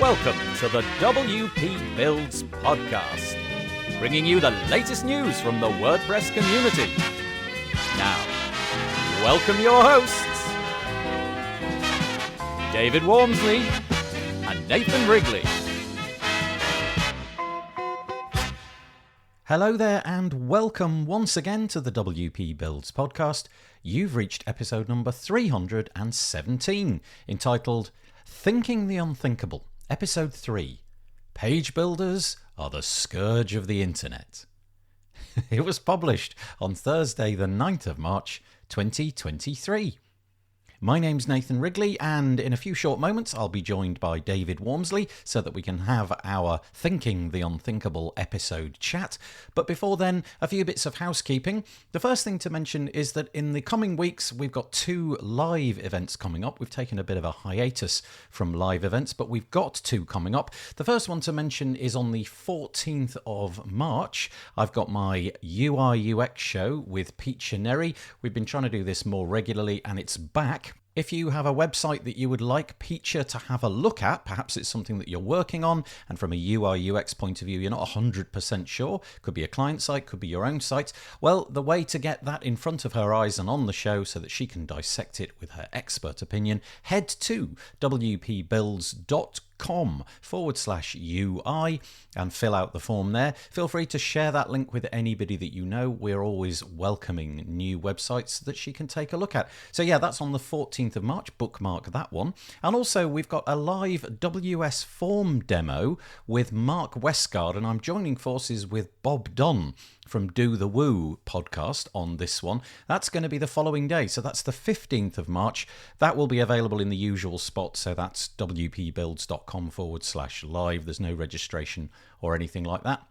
Welcome to the WP Builds podcast, bringing you the latest news from the WordPress community. Now, welcome your hosts, David Wormsley and Nathan Wrigley. Hello there and welcome once again to the WP Builds podcast. You've reached episode number 317, entitled Thinking the Unthinkable, episode 3. Page Builders are the scourge of the internet. It was published on Thursday the 9th of March 2023. My name's Nathan Wrigley, and in a few short moments I'll be joined by David Wormsley so that we can have our Thinking the Unthinkable episode chat. But before then, a few bits of housekeeping. The first thing to mention is that in the coming weeks we've got 2 live events coming up. We've taken a bit of a hiatus from live events, but we've got 2 coming up. The first one to mention is on the 14th of March. I've got my UI UX show with Pete Chineri. We've been trying to do this more regularly and it's back. If you have a website that you would like Peacher to have a look at, perhaps it's something that you're working on, and from a UI UX point of view, you're not 100% sure, could be a client site, could be your own site, well, the way to get that in front of her eyes and on the show so that she can dissect it with her expert opinion, head to wpbuilds.com/UI and fill out the form there. Feel free to share that link with anybody that you know. We're always welcoming new websites that she can take a look at. So yeah, that's on the 14th of March. Bookmark that one. And also we've got a live WS form demo with Mark Westgard, and I'm joining forces with Bob Dunn from Do the Woo podcast on this one. That's going to be the following day, so that's the 15th of March. That will be available in the usual spot, so that's wpbuilds.com/live. There's no registration or anything like that.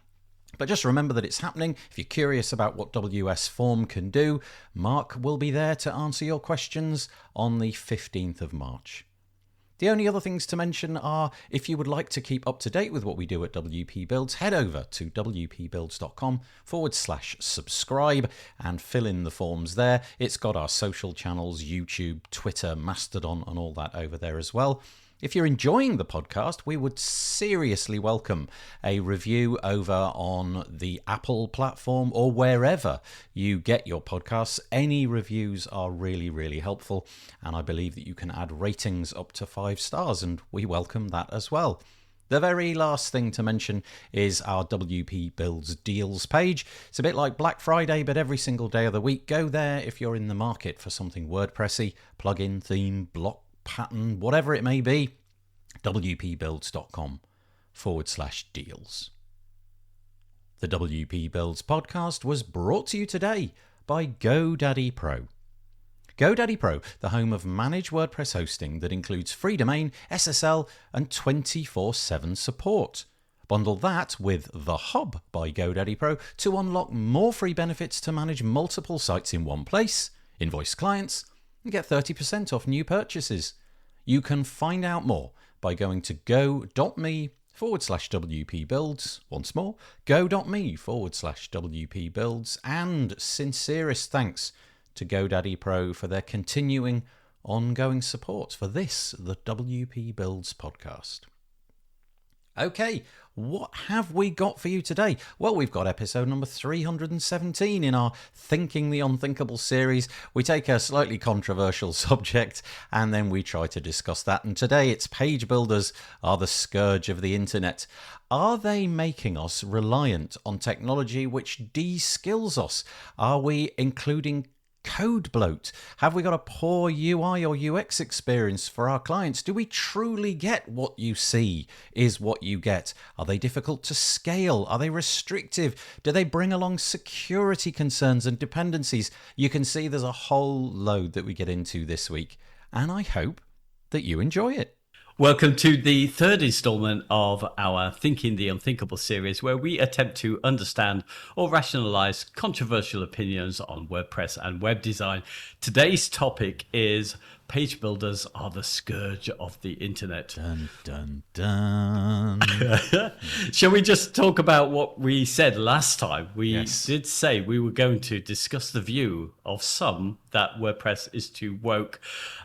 But just remember that it's happening. If you're curious about what WS Form can do, Mark will be there to answer your questions on the 15th of March. The only other things to mention are, if you would like to keep up to date with what we do at WP Builds, head over to wpbuilds.com/subscribe and fill in the forms there. It's got our social channels, YouTube, Twitter, Mastodon, and all that over there as well. If you're enjoying the podcast, we would seriously welcome a review over on the Apple platform or wherever you get your podcasts. Any reviews are really, really helpful, and I believe that you can add ratings up to 5 stars, and we welcome that as well. The very last thing to mention is our WP Builds deals page. It's a bit like Black Friday, but every single day of the week. Go there if you're in the market for something WordPressy, plugin, theme, block, pattern, whatever it may be, wpbuilds.com/deals. The WP Builds podcast was brought to you today by GoDaddy Pro. GoDaddy Pro, the home of managed WordPress hosting that includes free domain, SSL, and 24/7 support. Bundle that with The Hub by GoDaddy Pro to unlock more free benefits to manage multiple sites in one place, invoice clients, and get 30% off new purchases. You can find out more by going to go.me/WP Builds. Once more, go.me/WP Builds. And sincerest thanks to GoDaddy Pro for their continuing ongoing support for this, the WP Builds podcast. Okay, what have we got for you today? Well, we've got episode number 317 in our Thinking the Unthinkable series. We take a slightly controversial subject and then we try to discuss that. And today it's page builders are the scourge of the internet. Are they making us reliant on technology which de-skills us? Are we including code bloat? Have we got a poor UI or UX experience for our clients? Do we truly get what you see is what you get? Are they difficult to scale? Are they restrictive? Do they bring along security concerns and dependencies? You can see there's a whole load that we get into this week, and I hope that you enjoy it. Welcome to the third installment of our Thinking the Unthinkable series, where we attempt to understand or rationalize controversial opinions on WordPress and web design. Today's topic is page builders are the scourge of the internet. Dun, dun, dun. Shall we just talk about what we said last time? We Yes. did say we were going to discuss the view of some that WordPress is too woke,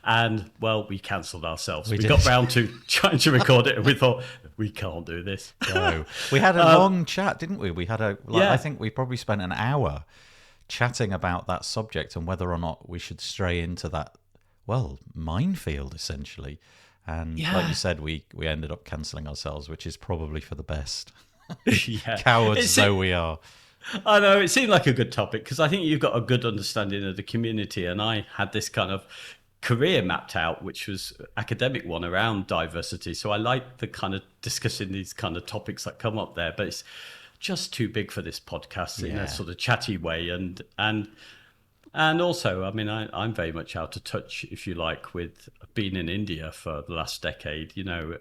and well, we cancelled ourselves. We got round to trying to record it, and we thought we can't do this. No. We had a long chat, didn't we? We had I think we probably spent an hour chatting about that subject and whether or not we should stray into that, well, minefield essentially. And like you said, we ended up cancelling ourselves, which is probably for the best. Cowards though we are. I know, it seemed like a good topic because I think you've got a good understanding of the community, and I had this kind of career mapped out, which was academic one around diversity. So I like the kind of discussing these kind of topics that come up there, but it's just too big for this podcast in a sort of chatty way. And also, I mean, I'm very much out of touch, if you like, with being in India for the last decade. You know,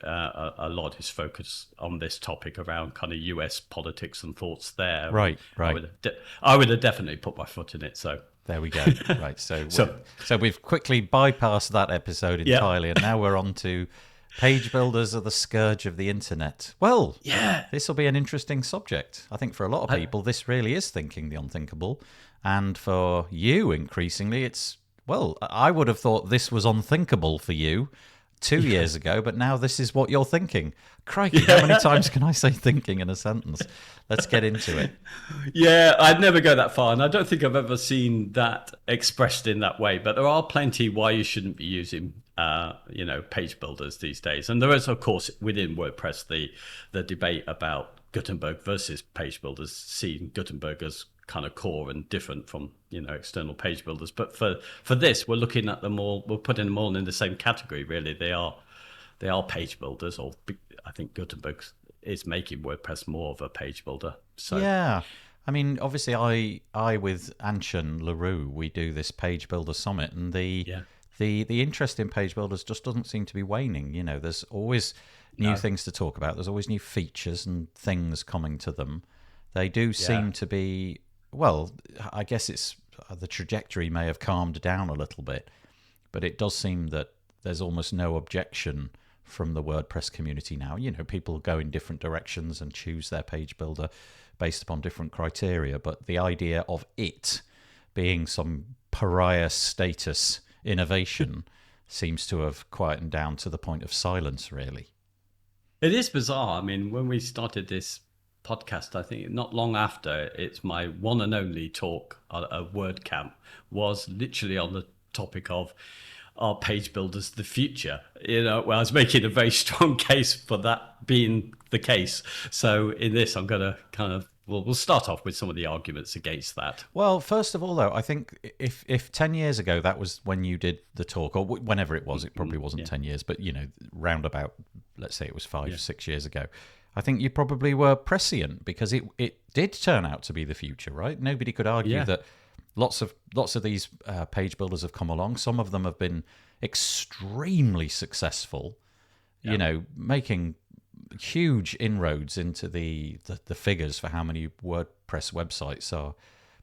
a lot is focused on this topic around kind of US politics and thoughts there. Right. I would have definitely put my foot in it. So there we go. Right. So we've quickly bypassed that episode entirely, and now we're on to page builders are the scourge of the internet. Well, this will be an interesting subject. I think for a lot of people, this really is thinking the unthinkable. And for you, increasingly, it's, well, I would have thought this was unthinkable for you 2 years ago, but now this is what you're thinking. Crikey, how many times can I say thinking in a sentence? Let's get into it. Yeah, I'd never go that far, and I don't think I've ever seen that expressed in that way, but there are plenty why you shouldn't be using page builders these days. And there is, of course, within WordPress, the debate about Gutenberg versus page builders, seeing Gutenberg as kind of core and different from external page builders. But for this, we're looking at them all, we're putting them all in the same category. Really, they are page builders. Or I think Gutenberg is making WordPress more of a page builder. So yeah, I mean, obviously, I with Anshan LaRue, we do this page builder summit, and the interest in page builders just doesn't seem to be waning. You know, there's always new things to talk about. There's always new features and things coming to them. They do seem to be, well, I guess it's the trajectory may have calmed down a little bit, but it does seem that there's almost no objection from the WordPress community now. You know, people go in different directions and choose their page builder based upon different criteria, but the idea of it being some pariah status innovation seems to have quietened down to the point of silence, really. It is bizarre. I mean, when we started this podcast, I think not long after, it's my one and only talk at a WordCamp was literally on the topic of, are page builders the future? You know, well, I was making a very strong case for that being the case. So in this, I'm going to kind of, we'll start off with some of the arguments against that. Well, first of all, though, I think if 10 years ago that was when you did the talk, or whenever it was, it probably wasn't 10 years, but, round about, let's say it was 5 6 years ago, I think you probably were prescient because it did turn out to be the future, right? Nobody could argue that lots of these page builders have come along. Some of them have been extremely successful, making huge inroads into the figures for how many WordPress websites are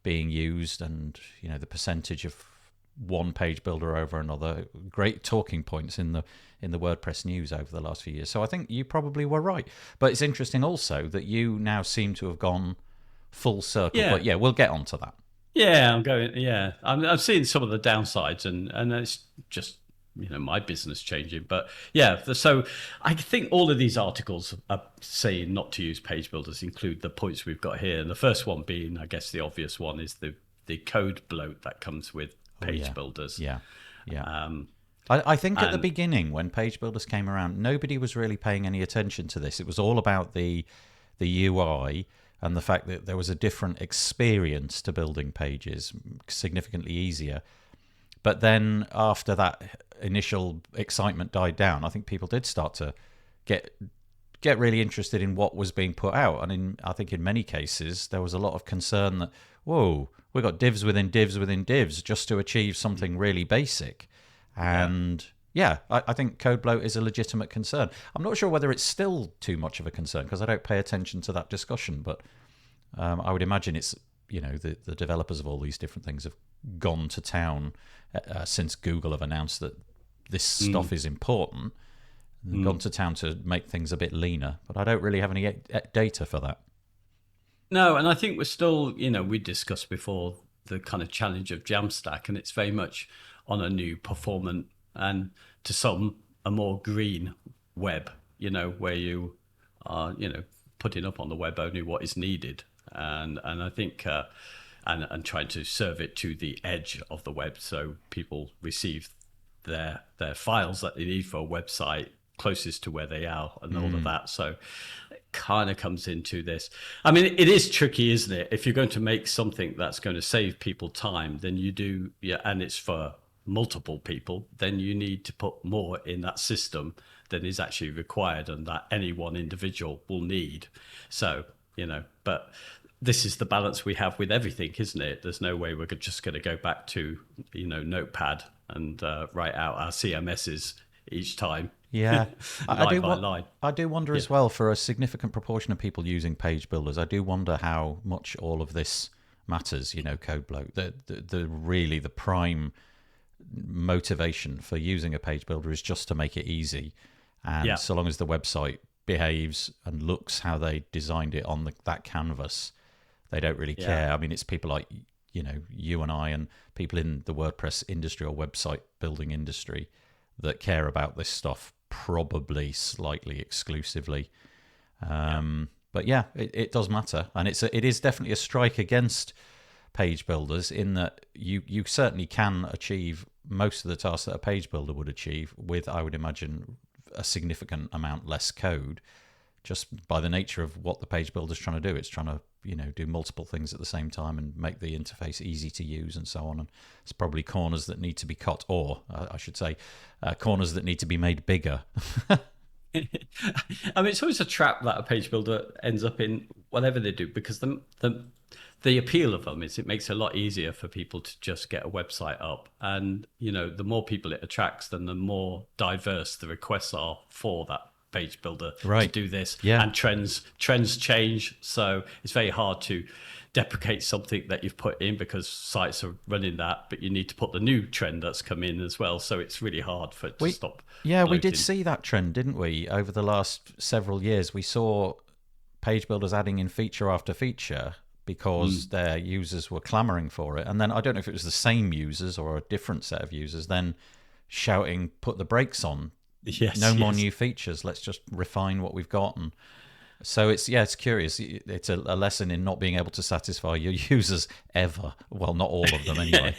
being used, and the percentage of one page builder over another. Great talking points in the WordPress news over the last few years. So I think you probably were right. But it's interesting also that you now seem to have gone full circle. Yeah. But we'll get onto that. Yeah, I'm going. Yeah, I've seen some of the downsides, and it's just my business changing. But so I think all of these articles are saying not to use page builders include the points we've got here, and the first one being, I guess, the obvious one is the code bloat that comes with page builders. I think at the beginning when page builders came around, nobody was really paying any attention to this. It was all about the UI and the fact that there was a different experience to building pages, significantly easier. But then after that initial excitement died down, I think people did start to get really interested in what was being put out. And I think in many cases, there was a lot of concern that, whoa, we've got divs within divs within divs just to achieve something really basic. And I think code bloat is a legitimate concern. I'm not sure whether it's still too much of a concern because I don't pay attention to that discussion, but I would imagine it's, the developers of all these different things have gone to town since Google have announced that this stuff is important. They've gone to town to make things a bit leaner, but I don't really have any data for that. No, and I think we're still, we discussed before the kind of challenge of Jamstack, and it's very much on a new performant and to some a more green web, where you are, putting up on the web only what is needed, and I think and trying to serve it to the edge of the web so people receive their files that they need for a website closest to where they are and all of that. So it kind of comes into this. I mean, it is tricky, isn't it? If you're going to make something that's going to save people time, then you do, and it's for multiple people, then you need to put more in that system than is actually required and that any one individual will need. So, but this is the balance we have with everything, isn't it? There's no way we're just going to go back to, Notepad and write out our CMSs each time. Yeah, line by line. I do wonder as well, for a significant proportion of people using page builders, I do wonder how much all of this matters, code bloat. The prime motivation for using a page builder is just to make it easy. And so long as the website behaves and looks how they designed it on that canvas, they don't really care. I mean, it's people like, you and I and people in the WordPress industry or website building industry that care about this stuff, probably slightly exclusively. But yeah, it does matter. And it is definitely a strike against page builders in that you certainly can achieve most of the tasks that a page builder would achieve with, I would imagine, a significant amount less code, just by the nature of what the page builder is trying to do. It's trying to do multiple things at the same time and make the interface easy to use and so on. And it's probably corners that need to be cut, or I should say corners that need to be made bigger. I mean, it's always a trap that a page builder ends up in, whatever they do, because the appeal of them is it makes it a lot easier for people to just get a website up. And, the more people it attracts, then the more diverse the requests are for that page builder to do this. And trends change. So it's very hard to deprecate something that you've put in because sites are running that, but you need to put the new trend that's come in as well. So it's really hard for it to stop. Yeah, bloating. We did see that trend, didn't we? Over the last several years, we saw page builders adding in feature after feature because their users were clamoring for it. And then I don't know if it was the same users or a different set of users then shouting, put the brakes on. No more new features. Let's just refine what we've got. And so it's curious. It's a lesson in not being able to satisfy your users ever. Well, not all of them anyway.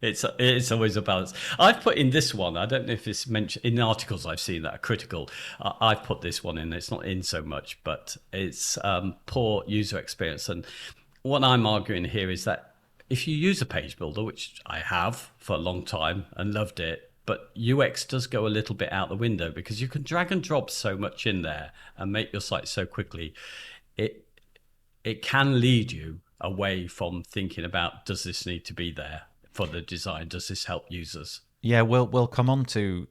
It's always a balance. I've put in this one. I don't know if it's mentioned in articles I've seen that are critical. I've put this one in. It's not in so much, but it's poor user experience. And what I'm arguing here is that if you use a page builder, which I have for a long time and loved it, but UX does go a little bit out the window because you can drag and drop so much in there and make your site so quickly. It can lead you away from thinking about, does this need to be there for the design? Does this help users? Yeah, we'll come on to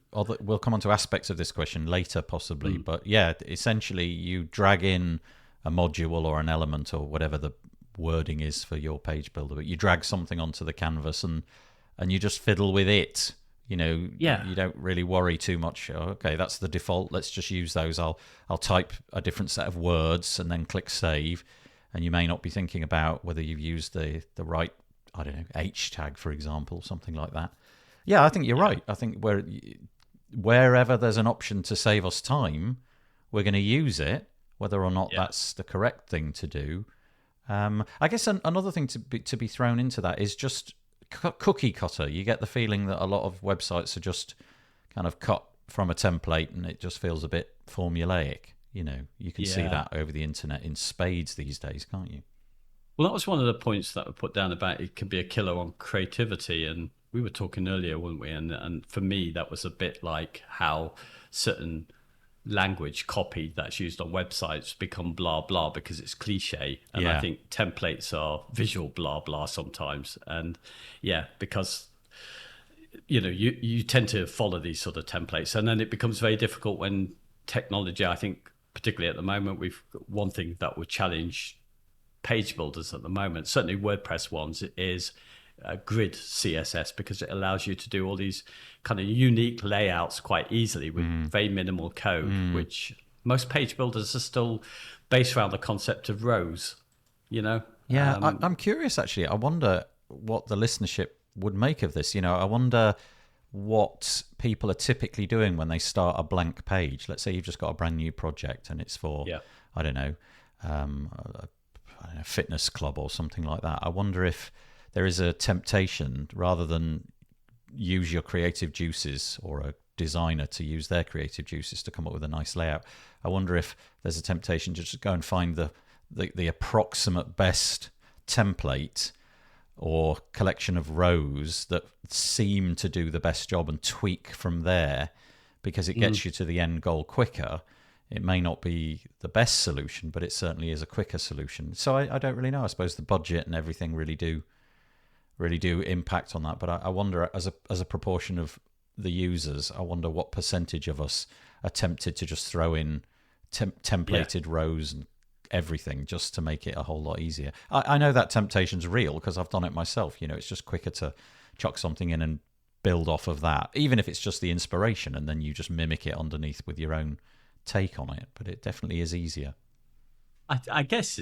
aspects of this question later, possibly. But yeah, essentially, you drag in a module or an element or whatever the wording is for your page builder, but you drag something onto the canvas and you just fiddle with it. You don't really worry too much. Okay, that's the default. Let's just use those. I'll type a different set of words and then click save. And you may not be thinking about whether you've used the right, I don't know, H tag, for example, something like that. Yeah, I think you're right. I think wherever there's an option to save us time, we're going to use it, whether or not that's the correct thing to do. I guess another thing to be thrown into that is just cookie cutter. You get the feeling that a lot of websites are just kind of cut from a template and it just feels a bit formulaic. You can see that over the internet in spades these days, can't you? Well, that was one of the points that were put down about it can be a killer on creativity. And we were talking earlier, weren't we? And for me, that was a bit like how certain language copy that's used on websites become blah blah because it's cliche, and I think templates are visual blah blah sometimes, and because you tend to follow these sort of templates, and then it becomes very difficult when technology, I think particularly at the moment, we've one thing that would challenge page builders at the moment, certainly WordPress ones, is grid CSS, because it allows you to do all these kind of unique layouts quite easily with very minimal code, which most page builders are still based around the concept of rows, I'm curious, actually. I wonder what the listenership would make of this. I wonder what people are typically doing when they start a blank page. Let's say you've just got a brand new project and it's for, I don't know, a fitness club or something like that. I wonder if there is a temptation, rather than use your creative juices, or a designer to use their creative juices to come up with a nice layout. I wonder if there's a temptation to just go and find the approximate best template or collection of rows that seem to do the best job, and tweak from there, because it gets you to the end goal quicker. It may not be the best solution, but it certainly is a quicker solution. So I don't really know. I suppose the budget and everything really do impact on that. But I wonder, as a proportion of the users, I wonder what percentage of us are tempted to just throw in templated rows and everything just to make it a whole lot easier. I know that temptation's real because I've done it myself. It's just quicker to chuck something in and build off of that, even if it's just the inspiration, and then you just mimic it underneath with your own take on it. But it definitely is easier. I guess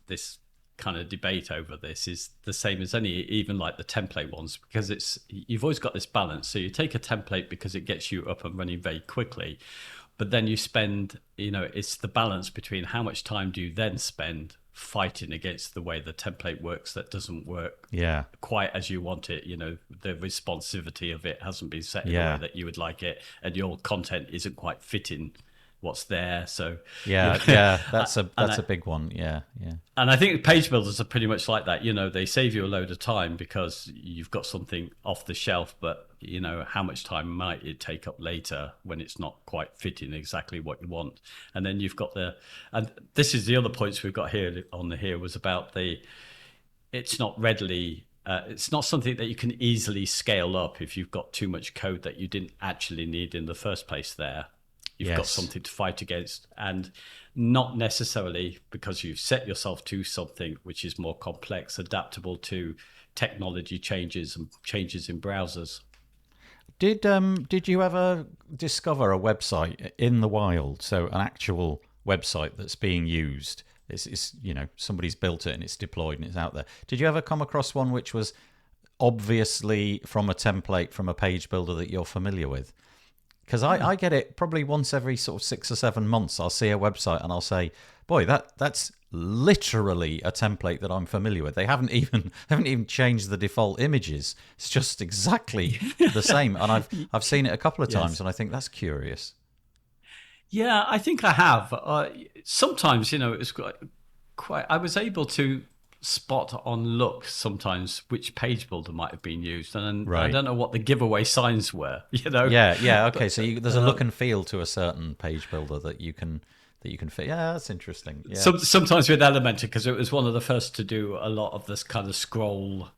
this kind of debate over this is the same as even like the template ones, because you've always got this balance. So you take a template because it gets you up and running very quickly, but then you spend, it's the balance between how much time do you then spend fighting against the way the template works that doesn't work quite as you want it. The responsivity of it hasn't been set in the way that you would like it, and your content isn't quite fitting what's there. So that's a big one. And I think page builders are pretty much like that. They save you a load of time because you've got something off the shelf, but how much time might it take up later when it's not quite fitting exactly what you want. And then you've got and this is the other points we've got here was about it's not readily it's not something that you can easily scale up if you've got too much code that you didn't actually need in the first place there. You've got something to fight against, and not necessarily because you've set yourself to something which is more complex, adaptable to technology changes and changes in browsers. Did you ever discover a website in the wild, so an actual website that's being used? It's somebody's built it and it's deployed and it's out there. Did you ever come across one which was obviously from a template from a page builder that you're familiar with? Because I get it probably once every sort of 6 or 7 months. I'll see a website and I'll say, boy, that's literally a template that I'm familiar with. They haven't even changed the default images. It's just exactly the same. And I've seen it a couple of times, and I think that's curious. Yeah, I think I have. Sometimes, it's quite. I was able to spot on look sometimes which page builder might have been used, and I don't know what the giveaway signs were. Okay, so there's a look and feel to a certain page builder that you can fit. That's interesting. Sometimes with Elementor, because it was one of the first to do a lot of this kind of scroll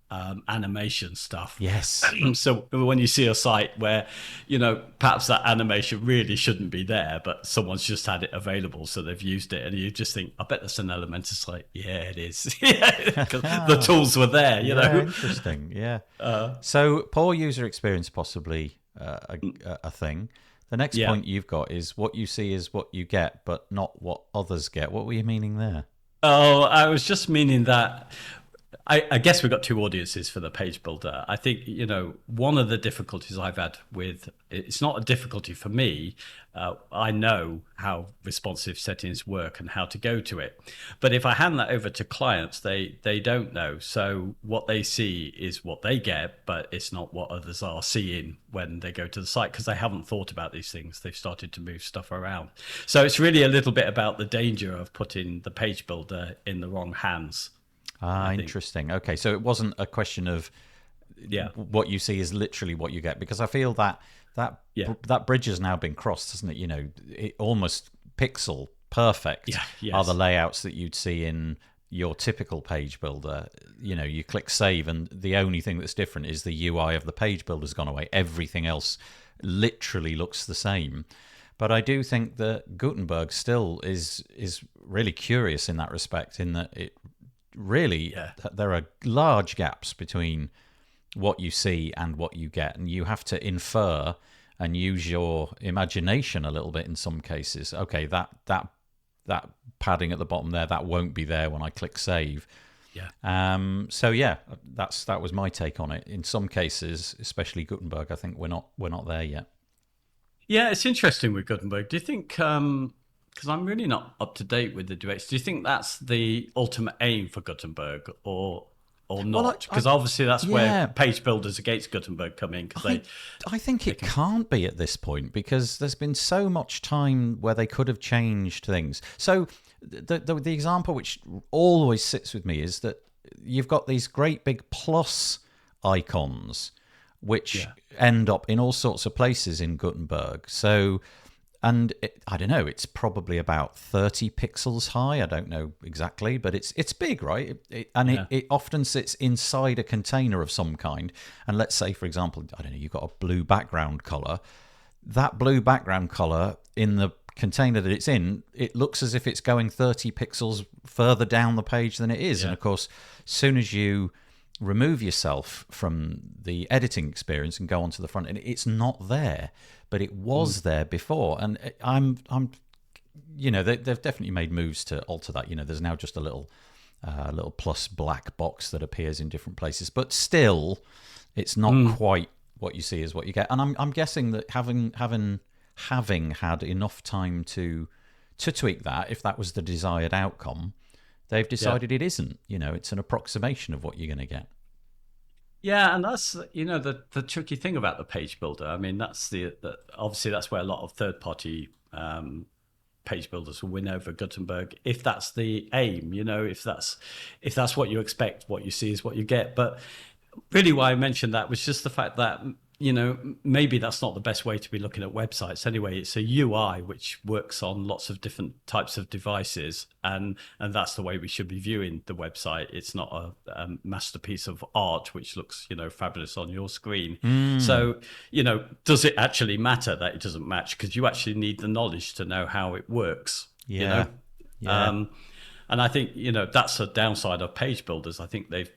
animation stuff. Yes. So when you see a site where perhaps that animation really shouldn't be there, but someone's just had it available, so they've used it, and you just think, I bet that's an Elementor site. Yeah, it is. Because the tools were there. Interesting. Yeah. So poor user experience, possibly a thing. The next point you've got is what you see is what you get, but not what others get. What were you meaning there? Oh, I was just meaning that I guess we've got two audiences for the page builder. I think, one of the difficulties I've had with it's not a difficulty for me. I know how responsive settings work and how to go to it. But if I hand that over to clients, they don't know. So what they see is what they get, but it's not what others are seeing when they go to the site, because they haven't thought about these things. They've started to move stuff around. So it's really a little bit about the danger of putting the page builder in the wrong hands. Interesting. Okay, so it wasn't a question of what you see is literally what you get, because I feel that bridge has now been crossed, hasn't it? It almost pixel perfect are the layouts that you'd see in your typical page builder. You click save, and the only thing that's different is the UI of the page builder's gone away. Everything else literally looks the same. But I do think that Gutenberg still is really curious in that respect, in that it really there are large gaps between what you see and what you get, and you have to infer and use your imagination a little bit in some cases. Okay, that padding at the bottom there, that won't be there when I click save. So yeah, that was my take on it. In some cases, especially Gutenberg, I think we're not there yet. Yeah, it's interesting with Gutenberg. Do you think, because I'm really not up to date with the directs, do you think that's the ultimate aim for Gutenberg or not? Because obviously that's where page builders against Gutenberg come in. I think it can't be at this point, because there's been so much time where they could have changed things. So the example which always sits with me is that you've got these great big plus icons which end up in all sorts of places in Gutenberg. So, and I don't know, it's probably about 30 pixels high. I don't know exactly, but it's big, right? It often sits inside a container of some kind. And let's say, for example, I don't know, you've got a blue background color. That blue background color in the container that it's in, it looks as if it's going 30 pixels further down the page than it is. And of course, as soon as you remove yourself from the editing experience and go onto the front end, it's not there, but it was there before. And I'm they've definitely made moves to alter that. There's now just a little plus black box that appears in different places, but still it's not quite what you see is what you get. And I'm guessing that having had enough time to tweak that, if that was the desired outcome, they've decided it isn't. It's an approximation of what you're going to get. Yeah, and that's the tricky thing about the page builder. I mean, that's obviously that's where a lot of third-party page builders will win over Gutenberg if that's the aim. If that's what you expect, what you see is what you get. But really, why I mentioned that was just the fact that maybe that's not the best way to be looking at websites anyway. It's a UI which works on lots of different types of devices, and that's the way we should be viewing the website. It's not a masterpiece of art which looks fabulous on your screen. So does it actually matter that it doesn't match? Because you actually need the knowledge to know how it works. And I think that's a downside of page builders. I think they've,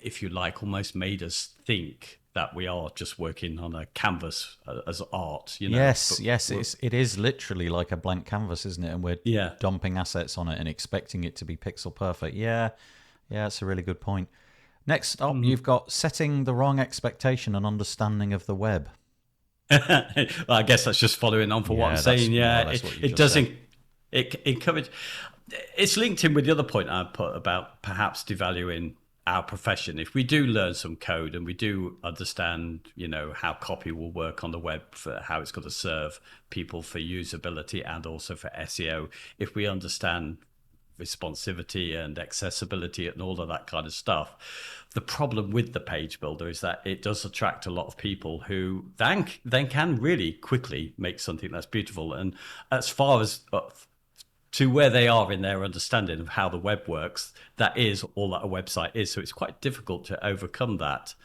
if you like, almost made us think that we are just working on a canvas as art. Yes, it is literally like a blank canvas, isn't it? And we're dumping assets on it and expecting it to be pixel perfect. Yeah, it's a really good point. Next up, you've got setting the wrong expectation and understanding of the web. Well, I guess that's just following on for what I'm saying. It does encourage. It's linked in with the other point I put about perhaps devaluing our profession. If we do learn some code and we do understand, how copy will work on the web, for how it's going to serve people for usability and also for SEO, if we understand responsivity and accessibility and all of that kind of stuff, the problem with the page builder is that it does attract a lot of people who then can really quickly make something that's beautiful. And as far as to where they are in their understanding of how the web works, that is all that a website is. So it's quite difficult to overcome that.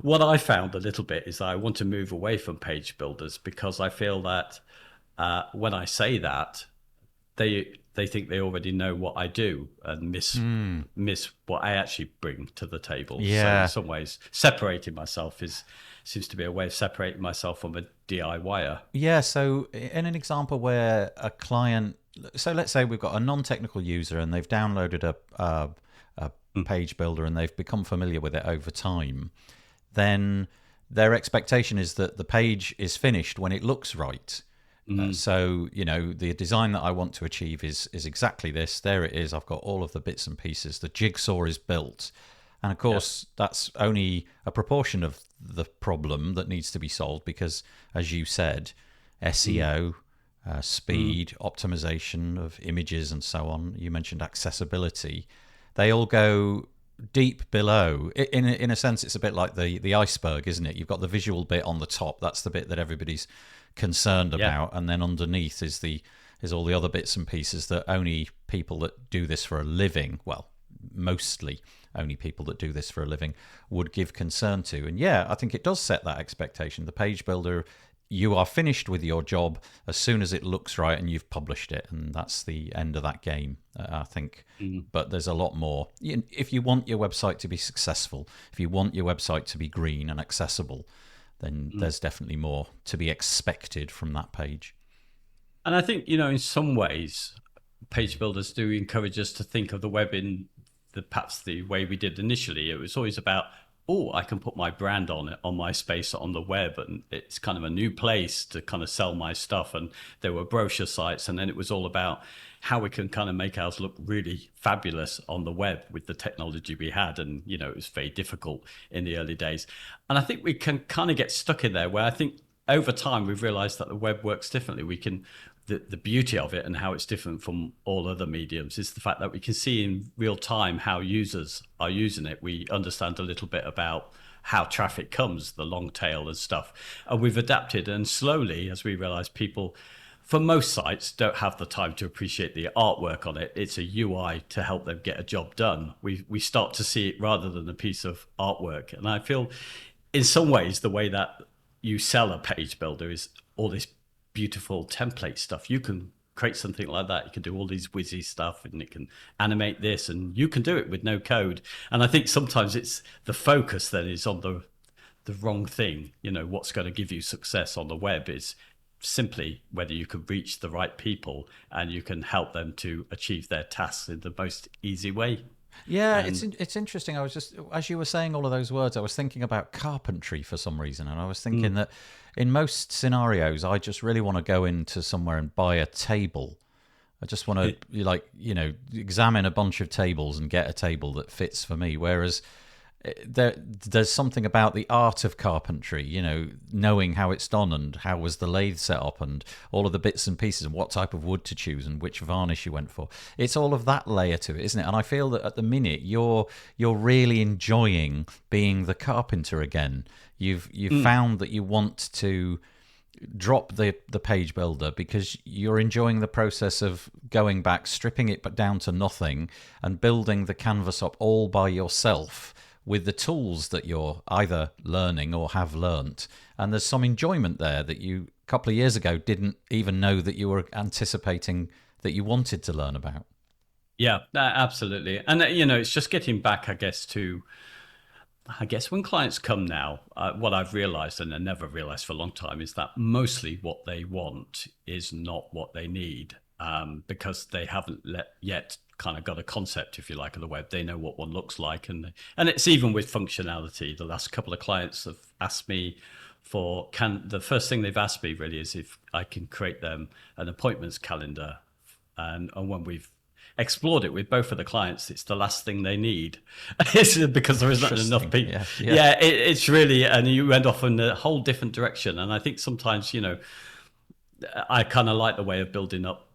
What I found a little bit is that I want to move away from page builders, because I feel that when I say that, they think they already know what I do and miss what I actually bring to the table. So in some ways, separating myself seems to be a way of separating myself from a DIYer. Yeah, so in an example where a client, so let's say we've got a non-technical user and they've downloaded a page builder and they've become familiar with it over time, then their expectation is that the page is finished when it looks right. So, the design that I want to achieve is exactly this. There it is. I've got all of the bits and pieces. The jigsaw is built. And of course, that's only a proportion of the problem that needs to be solved, because, as you said, SEO, speed, optimization of images and so on. You mentioned accessibility. They all go deep below. In a sense, it's a bit like the iceberg, isn't it? You've got the visual bit on the top. That's the bit that everybody's concerned about, and then underneath is all the other bits and pieces that only people that do this for a living, well, mostly only people that do this for a living, would give concern to. And I think it does set that expectation. The page builder, you are finished with your job as soon as it looks right and you've published it, and that's the end of that game, I think. But there's a lot more. If you want your website to be successful, if you want your website to be green and accessible, then there's definitely more to be expected from that page. And I think, in some ways, page builders do encourage us to think of the web in perhaps the way we did initially. It was always about, oh, I can put my brand on it, on my space on the web, and it's kind of a new place to kind of sell my stuff. And there were brochure sites, and then it was all about how we can kind of make ours look really fabulous on the web with the technology we had. And, you know, it was very difficult in the early days. And I think we can kind of get stuck in there, where I think over time we've realized that the web works differently. We can, the beauty of it and how it's different from all other mediums is the fact that we can see in real time how users are using it. We understand a little bit about how traffic comes, the long tail and stuff. And we've adapted, and slowly, as we realize, people, for most sites, don't have the time to appreciate the artwork on it. It's a UI to help them get a job done. We start to see it rather than a piece of artwork. And I feel in some ways the way that you sell a page builder is all this beautiful template stuff. You can create something like that. You can do all these whizzy stuff, and it can animate this, and you can do it with no code. And I think sometimes it's the focus then is on the wrong thing. You know, what's going to give you success on the web is simply whether you can reach the right people and you can help them to achieve their tasks in the most easy way. Yeah, it's interesting. I was just, as you were saying all of those words, I was thinking about carpentry for some reason, and I was thinking that in most scenarios, I just really want to go into somewhere and buy a table. I just want to, like, you know, examine a bunch of tables and get a table that fits for me. Whereas there's something about the art of carpentry, you know, knowing how it's done and how was the lathe set up and all of the bits and pieces and what type of wood to choose and which varnish you went for. It's all of that layer to it, isn't it? And I feel that at the minute you're really enjoying being the carpenter again. You've found that you want to drop the page builder because you're enjoying the process of going back, stripping it down to nothing and building the canvas up all by yourself with the tools that you're either learning or have learnt. And there's some enjoyment there that you, a couple of years ago, didn't even know that you were anticipating that you wanted to learn about. Yeah, absolutely. And, you know, it's just getting back, I guess, when clients come now, what I've realized, and I never realized for a long time, is that mostly what they want is not what they need, because they haven't yet kind of got a concept, if you like, of the web. They know what one looks like, and it's even with functionality. The last couple of clients have asked me the first thing they've asked me really is if I can create them an appointments calendar, and when we've explored it with both of the clients, it's the last thing they need. It's because there isn't enough people. Yeah, it's really, and you end off in a whole different direction. And I think sometimes, you know, I kind of like the way of building up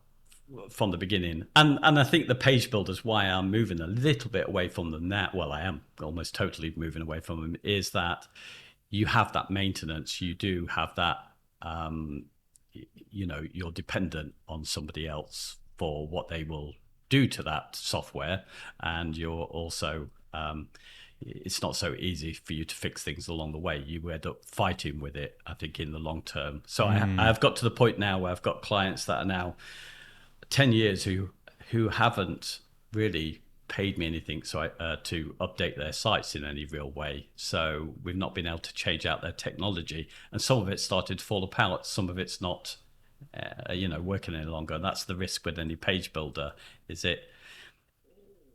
from the beginning, and I think the page builders, why I'm moving a little bit away from them now, well, I am almost totally moving away from them, is that you have that maintenance, you do have that, you know, you're dependent on somebody else for what they will do to that software, and you're also it's not so easy for you to fix things along the way. You end up fighting with it, I think, in the long term. So I've got to the point now where I've got clients that are now 10 years who haven't really paid me anything to update their sites in any real way. So we've not been able to change out their technology, and some of it started to fall apart. Some of it's not you know, working any longer. And that's the risk with any page builder, is it,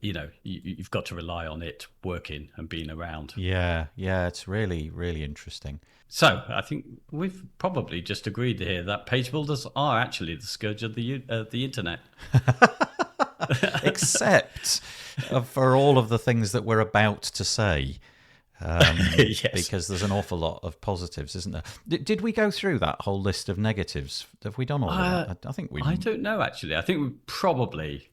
you know, you've got to rely on it working and being around. Yeah, it's really, really interesting. So I think we've probably just agreed here that page builders are actually the scourge of the internet. Except for all of the things that we're about to say. Yes. Because there's an awful lot of positives, isn't there? Did we go through that whole list of negatives? Have we done all of that? I think we. I don't know, actually. I think we probably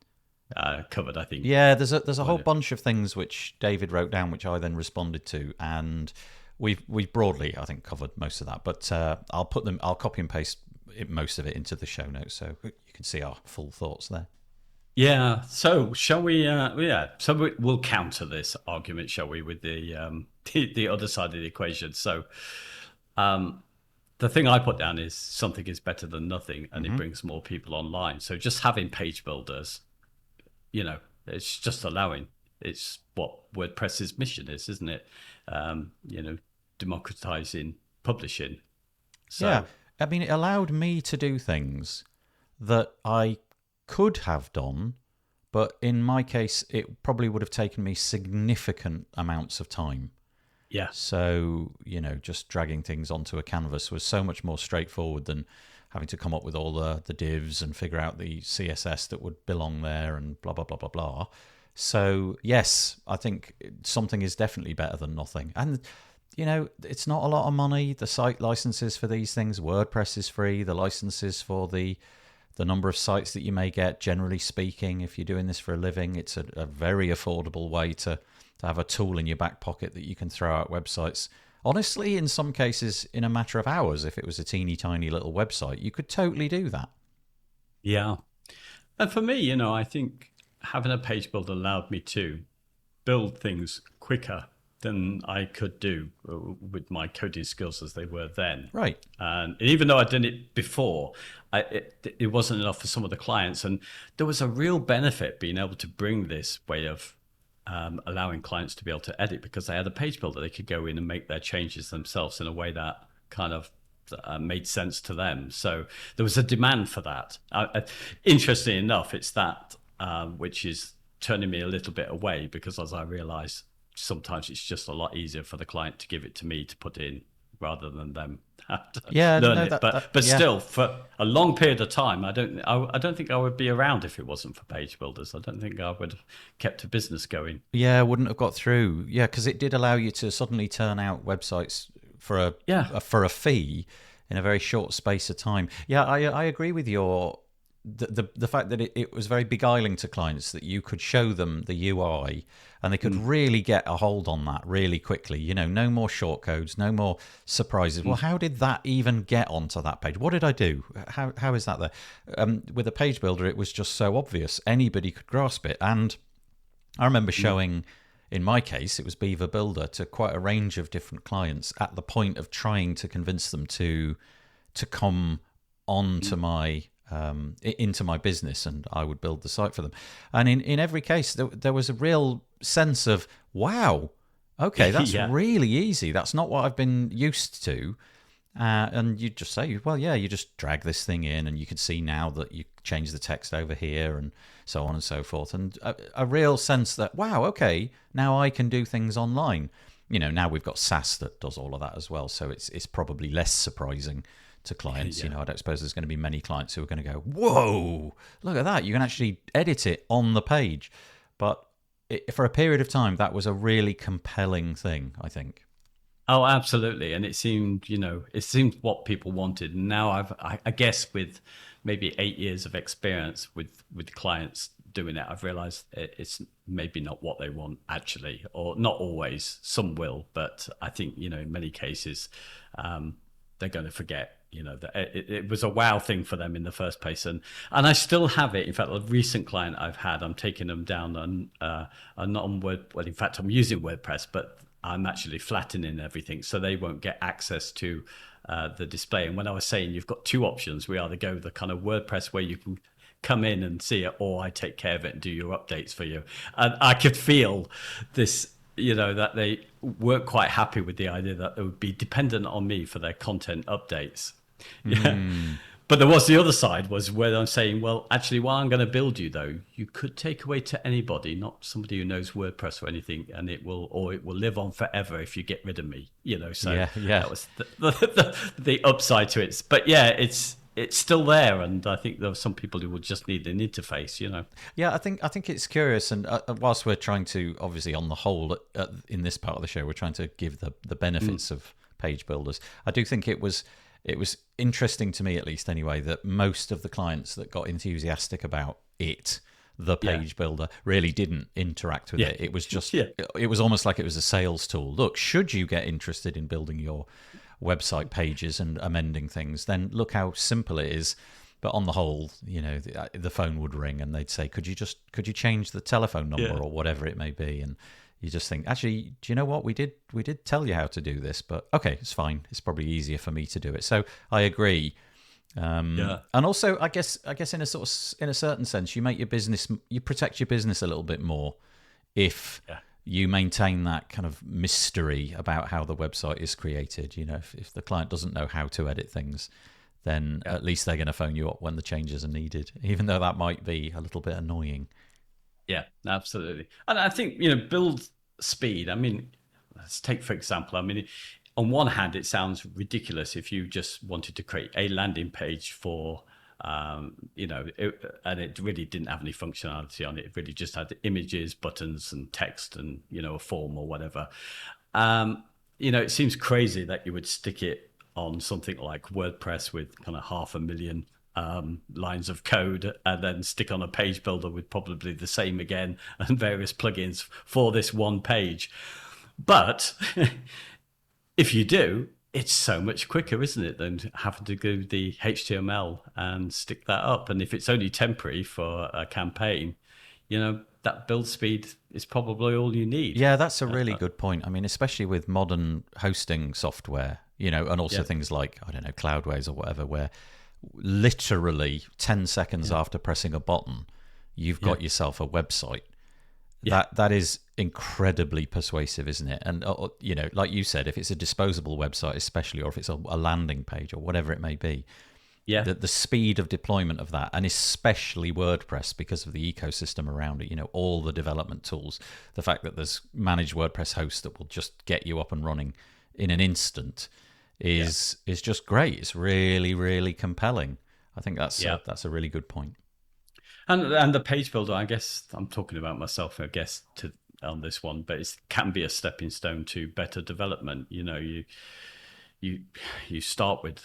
covered. I think. Yeah, there's a whole bunch of things which David wrote down, which I then responded to, and we've broadly, I think, covered most of that. But I'll copy and paste most of it into the show notes, so you can see our full thoughts there. Yeah. So shall we? So we'll counter this argument, shall we, with the other side of the equation. So the thing I put down is something is better than nothing, and it brings more people online. So just having page builders, you know, it's just allowing. It's what WordPress's mission is, isn't it? You know, democratizing publishing. So, yeah. I mean, it allowed me to do things that I could have done But in my case, it probably would have taken me significant amounts of time. Yeah. So, just dragging things onto a canvas was so much more straightforward than having to come up with all the divs and figure out the CSS that would belong there and blah, blah, blah, blah, blah. So, yes, I think something is definitely better than nothing. And, it's not a lot of money. The site licenses for these things, WordPress is free. The licenses for the number of sites that you may get, generally speaking, if you're doing this for a living, it's a very affordable way to have a tool in your back pocket that you can throw out websites. Honestly, in some cases, in a matter of hours, if it was a teeny tiny little website, you could totally do that. Yeah. And for me, I think having a page builder allowed me to build things quicker than I could do with my coding skills as they were then. Right. And even though I'd done it before, it wasn't enough for some of the clients. And there was a real benefit being able to bring this way of allowing clients to be able to edit, because they had a page builder. They could go in and make their changes themselves in a way that kind of made sense to them. So there was a demand for that. Interestingly enough, it's that which is turning me a little bit away, because as I realize, sometimes it's just a lot easier for the client to give it to me to put in rather than them have to learn it. But still, for a long period of time, I don't think I would be around if it wasn't for page builders. I don't think I would have kept a business going. Yeah, wouldn't have got through. Yeah, because it did allow you to suddenly turn out websites for a fee in a very short space of time. Yeah, I agree with the fact that it was very beguiling to clients that you could show them the UI and they could really get a hold on that really quickly. No more shortcodes, no more surprises. Well, how did that even get onto that page? What did I do? How is that there? With a page builder, it was just so obvious. Anybody could grasp it. And I remember showing, in my case, it was Beaver Builder, to quite a range of different clients at the point of trying to convince them to come onto my into my business, and I would build the site for them. And in every case, there was a real sense of, wow, okay, that's really easy. That's not what I've been used to. And you just say, well, yeah, you just drag this thing in and you can see now that you change the text over here and so on and so forth. And a real sense that, wow, okay, now I can do things online. Now we've got SaaS that does all of that as well. So it's probably less surprising to clients. I don't suppose there's going to be many clients who are going to go, whoa, look at that. You can actually edit it on the page. But for a period of time, that was a really compelling thing, I think. Oh, absolutely. And it seemed what people wanted. And now I guess with maybe 8 years of experience with clients doing it, I've realized it's maybe not what they want actually, or not always. Some will, but I think, in many cases, they're going to forget, that it was a wow thing for them in the first place. And I still have it. In fact, a recent client I've had, I'm taking them down on, not on in fact, I'm using WordPress, but I'm actually flattening everything so they won't get access to the display. And when I was saying you've got two options, we either go the kind of WordPress where you can come in and see it, or I take care of it and do your updates for you. And I could feel this, that they weren't quite happy with the idea that they would be dependent on me for their content updates. Yeah. But there was the other side, was where I'm saying, well, actually, what I'm going to build you, though, you could take away to anybody, not somebody who knows WordPress or anything, and it will live on forever if you get rid of me. So that was the upside to it. But yeah, it's still there, and I think there are some people who will just need an interface. Yeah, I think it's curious, and whilst we're trying to, obviously, on the whole, in this part of the show, we're trying to give the benefits of page builders. I do think it was interesting to me, at least anyway, that most of the clients that got enthusiastic about the page builder, really didn't interact with it. It was just, it was almost like it was a sales tool. Look, should you get interested in building your website pages and amending things, then look how simple it is. But on the whole, the phone would ring and they'd say, could you change the telephone number or whatever it may be? And you just think, actually, do you know what? We did tell you how to do this, but okay, it's fine. It's probably easier for me to do it. So I agree. And also, I guess in a certain sense, you protect your business a little bit more if you maintain that kind of mystery about how the website is created. If the client doesn't know how to edit things, then at least they're going to phone you up when the changes are needed, even though that might be a little bit annoying. Yeah, absolutely. And I think, you know, build speed. I mean, let's take, for example, I mean, on one hand, it sounds ridiculous if you just wanted to create a landing page for, and it really didn't have any functionality on it. It really just had images, buttons, and text, and, you know, a form or whatever. It seems crazy that you would stick it on something like WordPress with kind of 500,000 lines of code, and then stick on a page builder with probably the same again and various plugins for this one page. But if you do, it's so much quicker, isn't it, than having to go the HTML and stick that up. And if it's only temporary for a campaign, you know, that build speed is probably all you need. Yeah, that's a really good point. I mean, especially with modern hosting software, you know, and also things like, I don't know, Cloudways or whatever, where literally 10 seconds after pressing a button, you've got yourself a website. That is incredibly persuasive, isn't it? And, you know, like you said, if it's a disposable website especially, or if it's a landing page or whatever it may be, the speed of deployment of that, and especially WordPress because of the ecosystem around it, you know, all the development tools, the fact that there's managed WordPress hosts that will just get you up and running in an instant is just great. It's really, really compelling. I think that's a really good point. And the page builder, I guess I'm talking about myself, I guess, on this one, but it can be a stepping stone to better development. You know, you start with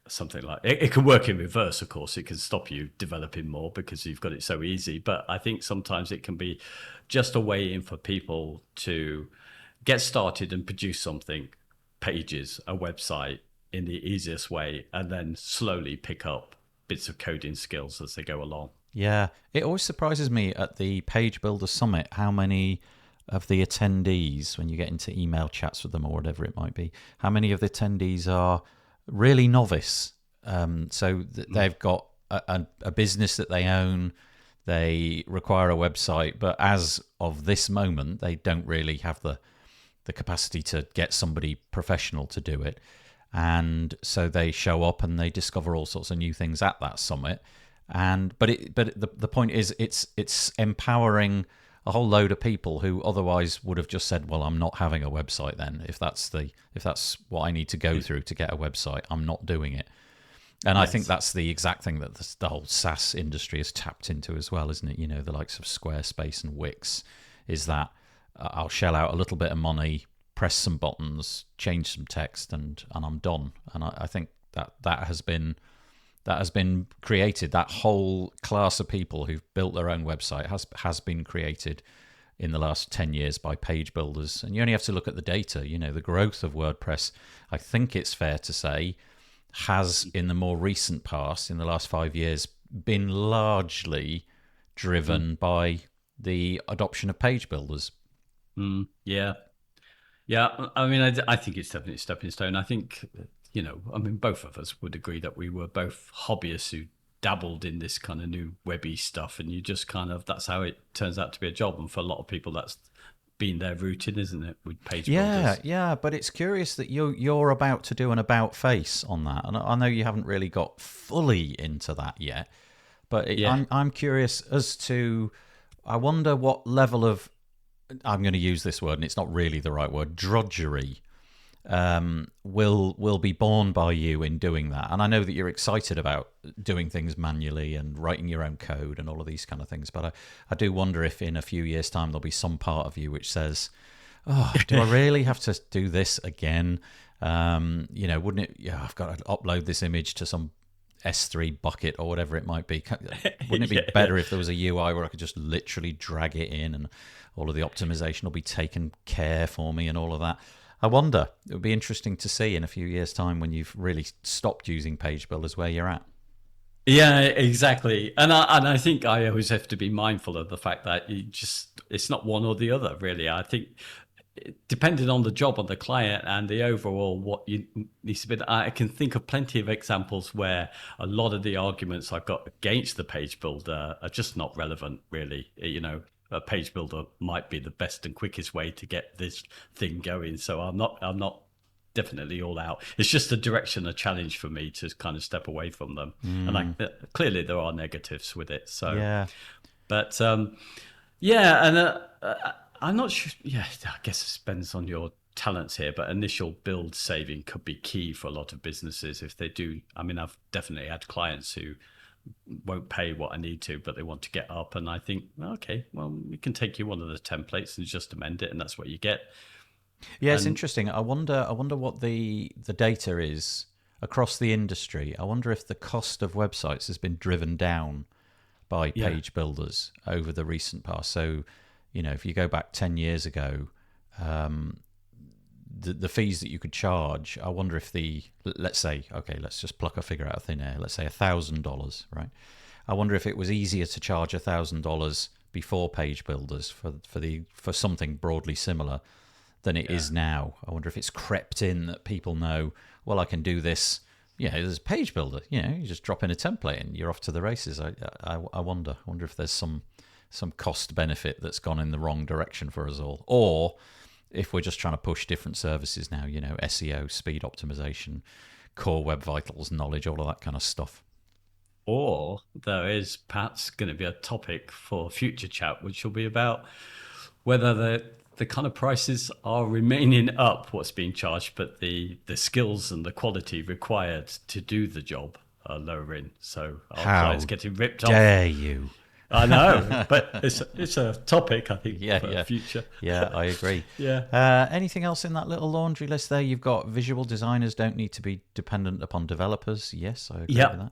something like it can work in reverse, of course. It can stop you developing more because you've got it so easy. But I think sometimes it can be just a way in for people to get started and produce something, pages, a website, in the easiest way, and then slowly pick up bits of coding skills as they go along. Yeah, it always surprises me at the Page Builder Summit how many of the attendees, when you get into email chats with them or whatever it might be, how many of the attendees are really novice. They've got a business that they own, they require a website, but as of this moment, they don't really have the capacity to get somebody professional to do it. And so they show up and they discover all sorts of new things at that summit. But the point is, it's empowering a whole load of people who otherwise would have just said, well, I'm not having a website then. If that's what I need to go through to get a website, I'm not doing it. And I think that's the exact thing that the whole SaaS industry has tapped into as well, isn't it? You know, the likes of Squarespace and Wix, is that I'll shell out a little bit of money, press some buttons, change some text, and I'm done. And I think that has been created. That whole class of people who've built their own website has been created in the last 10 years by page builders. And you only have to look at the data. You know, the growth of WordPress, I think it's fair to say, has in the more recent past, in the last 5 years, been largely driven by the adoption of page builders. Yeah. I mean, I think it's definitely a stepping stone. I think, you know, I mean, both of us would agree that we were both hobbyists who dabbled in this kind of new webby stuff, and you just kind of, that's how it turns out to be a job. And for a lot of people, that's been their routine, isn't it, with page builders? Yeah, but it's curious that you're about to do an about face on that, and I know you haven't really got fully into that yet, but I'm curious as to, I wonder what level of, I'm going to use this word, and it's not really the right word, drudgery, will be borne by you in doing that. And I know that you're excited about doing things manually and writing your own code and all of these kind of things, but I do wonder if in a few years' time there'll be some part of you which says, oh, do I really have to do this again? You know, wouldn't it, I've got to upload this image to some S3 bucket or whatever it might be. Wouldn't it be better if there was a UI where I could just literally drag it in and all of the optimization will be taken care for me and all of that? I wonder, it would be interesting to see in a few years' time when you've really stopped using page builders where you're at. Yeah, exactly. And I think I always have to be mindful of the fact that it's not one or the other, really. I think depending on the job, on the client, and the overall what you needs to be, I can think of plenty of examples where a lot of the arguments I've got against the page builder are just not relevant, really. You know, a page builder might be the best and quickest way to get this thing going. So I'm not definitely all out. It's just a direction, a challenge for me to kind of step away from them. And clearly there are negatives with it. So, yeah. But Yeah, and I'm not sure. Yeah, I guess it depends on your talents here, but initial build saving could be key for a lot of businesses if they do. I mean, I've definitely had clients who won't pay what I need to, but they want to get up, and I think, okay, well, we can take you one of the templates and just amend it, and that's what you get. Yeah, it's interesting. I wonder what the data is across the industry. I wonder if the cost of websites has been driven down by page builders over the recent past. So, if you go back 10 years ago, the fees that you could charge, I wonder if let's say, okay, let's just pluck a figure out of thin air. Let's say $1,000, right? I wonder if it was easier to charge $1,000 before page builders for something broadly similar than it is now. I wonder if it's crept in that people know, well, I can do this. There's a page builder. You just drop in a template and you're off to the races. I wonder if there's some cost benefit that's gone in the wrong direction for us all, or if we're just trying to push different services now. SEO, speed optimization, core web vitals, knowledge, all of that kind of stuff. Or there is perhaps going to be a topic for future chat, which will be about whether the kind of prices are remaining up what's being charged, but the skills and the quality required to do the job are lowering. So our clients getting ripped off. How dare you? I know, but it's a topic, I think, for the future. Yeah, I agree. Anything else in that little laundry list there? You've got visual designers don't need to be dependent upon developers. Yes, I agree with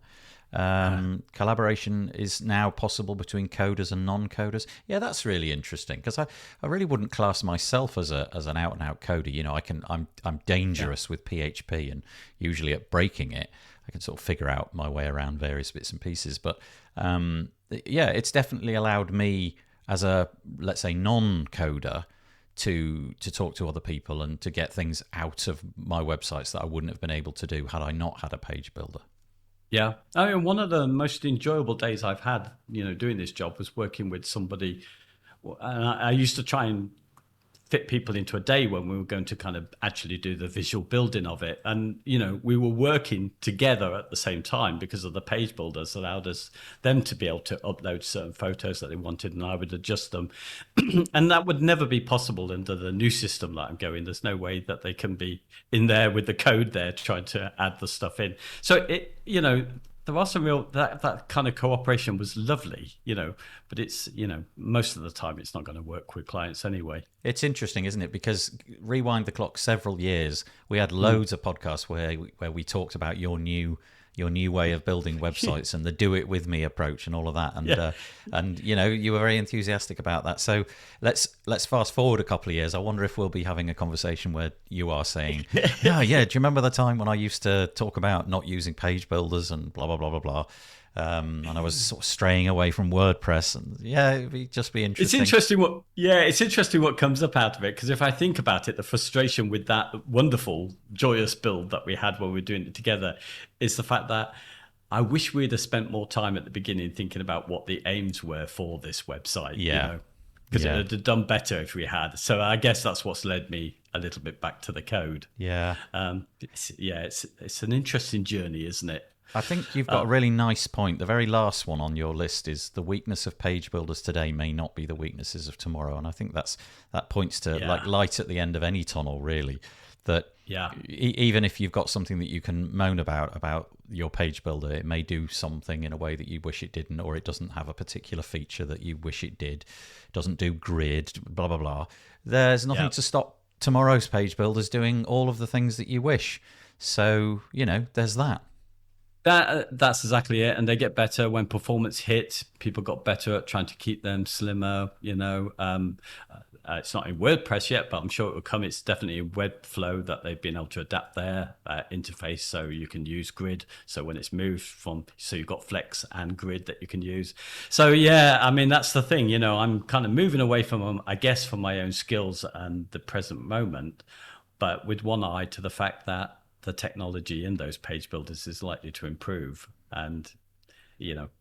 that. Collaboration is now possible between coders and non-coders. Yeah, that's really interesting, because I really wouldn't class myself as an out-and-out coder. I'm dangerous with PHP, and usually at breaking it, I can sort of figure out my way around various bits and pieces. But it's definitely allowed me as a, let's say, non-coder to talk to other people and to get things out of my websites that I wouldn't have been able to do had I not had a page builder. Yeah. I mean, one of the most enjoyable days I've had, doing this job was working with somebody. And I used to try and fit people into a day when we were going to kind of actually do the visual building of it. And, we were working together at the same time because of the page builders allowed them to be able to upload certain photos that they wanted, and I would adjust them. And that would never be possible under the new system that I'm going. There's no way that they can be in there with the code there trying to add the stuff in. So there are some that kind of cooperation was lovely, but it's, most of the time it's not going to work with clients anyway. It's interesting, isn't it? Because rewind the clock several years, we had loads of podcasts where we talked about your new way of building websites and the do it with me approach and all of that. And you were very enthusiastic about that. So let's fast forward a couple of years. I wonder if we'll be having a conversation where you are saying, do you remember the time when I used to talk about not using page builders and blah, blah, blah, blah, blah. And I was sort of straying away from WordPress, and it'd just be interesting. It's interesting what comes up out of it, because if I think about it, the frustration with that wonderful, joyous build that we had when we were doing it together is the fact that I wish we'd have spent more time at the beginning thinking about what the aims were for this website. Because it would have done better if we had. So I guess that's what's led me a little bit back to the code. It's an interesting journey, isn't it? I think you've got a really nice point. The very last one on your list is the weakness of page builders today may not be the weaknesses of tomorrow. And I think that points to like light at the end of any tunnel, really. That even if you've got something that you can moan about your page builder, it may do something in a way that you wish it didn't, or it doesn't have a particular feature that you wish it did, doesn't do grid, blah, blah, blah. There's nothing to stop tomorrow's page builders doing all of the things that you wish. So, there's that. That's exactly it. And they get better when performance hits. People got better at trying to keep them slimmer, It's not in WordPress yet, but I'm sure it will come. It's definitely in Webflow that they've been able to adapt their interface so you can use grid. So when it's moved so you've got flex and grid that you can use. So that's the thing, I'm kind of moving away from them, I guess, from my own skills and the present moment, but with one eye to the fact that the technology in those page builders is likely to improve, and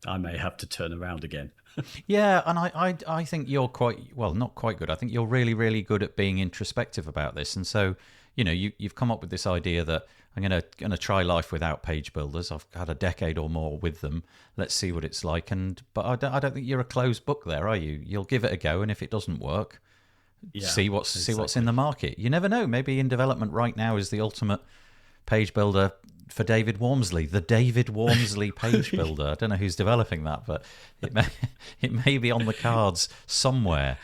I may have to turn around again. And I think you're not quite good. I think you're really, really good at being introspective about this. And so, you've come up with this idea that I'm gonna try life without page builders. I've had a decade or more with them. Let's see what it's like. But I don't think you're a closed book there, are you? You'll give it a go, and if it doesn't work, see what's in the market. You never know. Maybe in development right now is the ultimate page builder for David Wormsley, the David Wormsley page builder. I don't know who's developing that, but it may be on the cards somewhere.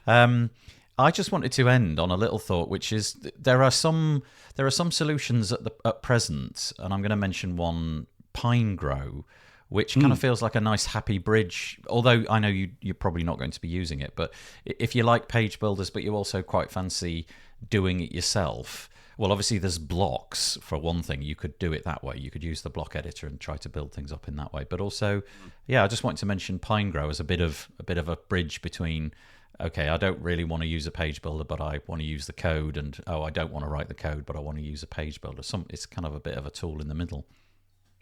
I just wanted to end on a little thought, which is there are some solutions at present, and I'm going to mention one, Pinegrow, which kind of feels like a nice happy bridge. Although I know you're probably not going to be using it, but if you like page builders, but you also quite fancy doing it yourself. Well, obviously there's blocks for one thing. You could do it that way. You could use the block editor and try to build things up in that way. But also, I just wanted to mention Pinegrow as a bit of a bridge between, okay, I don't really want to use a page builder, but I want to use the code, and I don't want to write the code, but I want to use a page builder. It's kind of a bit of a tool in the middle.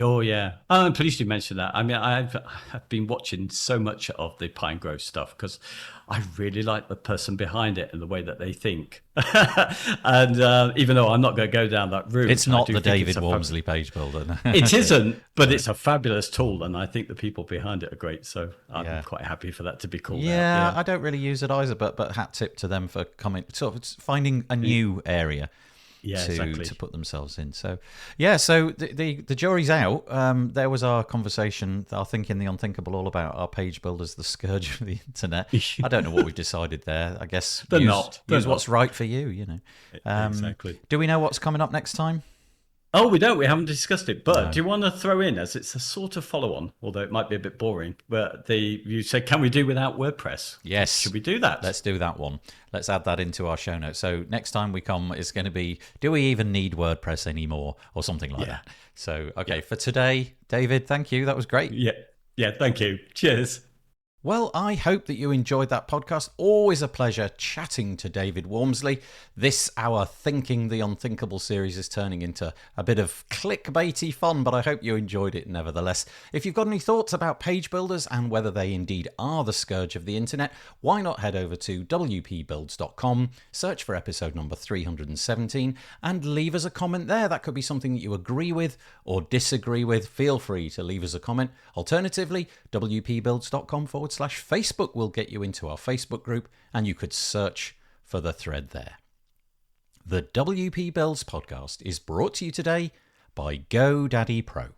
Oh yeah, I'm pleased you mentioned that. I mean, I've been watching so much of the Pinegrow stuff because I really like the person behind it and the way that they think. And even though I'm not going to go down that route, it's not the David Wormsley page builder. It isn't, but it's a fabulous tool, and I think the people behind it are great. So I'm quite happy for that to be called out. Yeah, I don't really use it either, but hat tip to them for finding a new area. To put themselves in. So the jury's out. There was our conversation, our Thinking the Unthinkable, all about our page builders, the scourge of the internet. I don't know what we've decided there. I guess use what's right for you, Exactly. Do we know what's coming up next time? Oh, we don't. We haven't discussed it. But do you want to throw in, as it's a sort of follow-on, although it might be a bit boring, but you say, can we do without WordPress? Yes. Should we do that? Let's do that one. Let's add that into our show notes. So next time we come, it's going to be, do we even need WordPress anymore? Or something like that. So, for today, David, thank you. That was great. Yeah, thank you. Cheers. Well, I hope that you enjoyed that podcast. Always a pleasure chatting to David Wormsley. Our Thinking the Unthinkable series is turning into a bit of clickbaity fun, but I hope you enjoyed it nevertheless. If you've got any thoughts about page builders and whether they indeed are the scourge of the internet, why not head over to wpbuilds.com, search for episode number 317, and leave us a comment there. That could be something that you agree with or disagree with. Feel free to leave us a comment. Alternatively, wpbuilds.com/Facebook will get you into our Facebook group, and you could search for the thread there. The WP Builds podcast is brought to you today by GoDaddy Pro.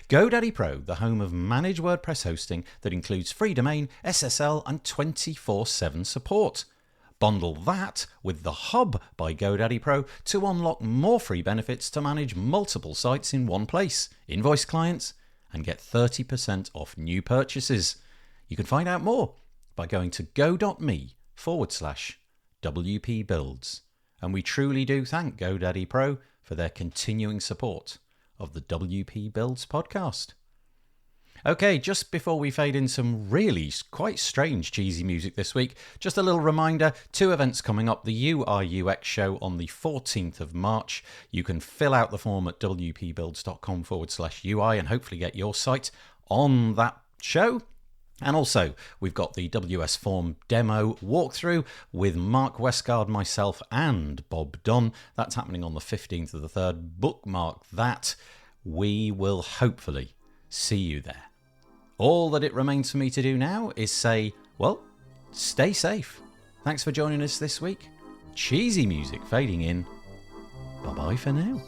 GoDaddy Pro, the home of managed WordPress hosting that includes free domain, SSL, and 24/7 support. Bundle that with the Hub by GoDaddy Pro to unlock more free benefits to manage multiple sites in one place, invoice clients, and get 30% off new purchases. You can find out more by going to go.me/WP Builds. And we truly do thank GoDaddy Pro for their continuing support of the WP Builds podcast. Okay, just before we fade in some really quite strange cheesy music this week, just a little reminder, 2 events coming up. The UI/UX show on the 14th of March. You can fill out the form at wpbuilds.com/UI and hopefully get your site on that show. And also, we've got the WS Form demo walkthrough with Mark Westgard, myself, and Bob Dunn. That's happening on the 15th of the 3rd. Bookmark that. We will hopefully see you there. All that it remains for me to do now is say, well, stay safe. Thanks for joining us this week. Cheesy music fading in. Bye-bye for now.